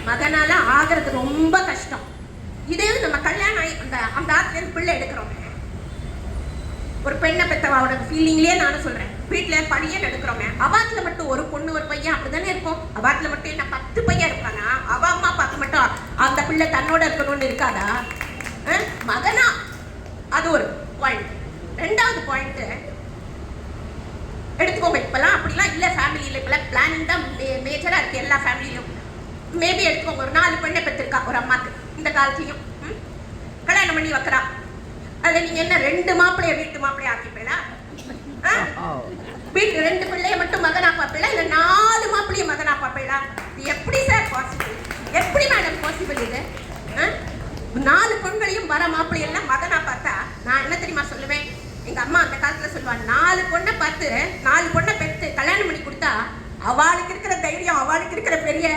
மகனால ஆகிறது ரொம்ப கஷ்டம். இதே நம்ம கல்யாணம் ஆகி அந்த ஆத்துல பிள்ளை எடுக்கிறோம், ஒரு பெண்ணை பெற்றவாவோட ஃபீலிங்லேயே நானும் சொல்றேன். வீட்டில் பையன் எடுக்கிறோமே, அவாத்துல மட்டும் ஒரு பொண்ணு ஒரு பையன் அப்படிதானே இருக்கும். அவாத்துல மட்டும் என்ன 10 பையன் இருப்பாங்க, அவ அம்மா அப்பாக்கு மட்டும் அந்த பிள்ளை தன்னோட இருக்கணும்னு இருக்காதா? மகனா, அது ஒரு பாயிண்ட். ரெண்டாவது பாயிண்ட் எடுத்துக்கோங்க. இப்பெல்லாம் அப்படிலாம் இல்லை ஃபேமிலியில், இப்பெல்லாம் பிளானிங் தான் மேஜரா இருக்கு எல்லா ஃபேமிலியிலும். மேபி எடுத்துக்கோங்க, ஒரு 4 பெண்ணை பெற்றிருக்கா ஒரு அம்மாக்கு இந்த காலத்தையும் கல்யாணம் பண்ணி வைக்கிறா. அதுல நீங்க என்ன 2 மாப்பிள்ளைய வீட்டு மாப்பிள்ளைய ஆக்கிப்பீங்களா? வீட்டு 2 பிள்ளைய மட்டும் மகனா பார்ப்பீங்களா, இல்ல 4 மாப்பிள்ளைய மகனா பார்ப்பீங்களா? எப்படி சார் பாசிபிள்? எப்படி மேடம் பாசிபிள் இது? 4 பெண்களையும் வர மாப்பிள்ளையெல்லாம் மகனா பார்த்தா நான் என்ன தெரியுமா சொல்லுவேன்? எங்க அம்மா அந்த காலத்துல சொல்லுவாங்க, 4 பொண்ணை பார்த்து 4 பொண்ணை பெற்று கல்யாணம் பண்ணி கொடுத்தா அவளுக்கு இருக்கிற தைரியம், அவளுக்கு இருக்கிற பெரிய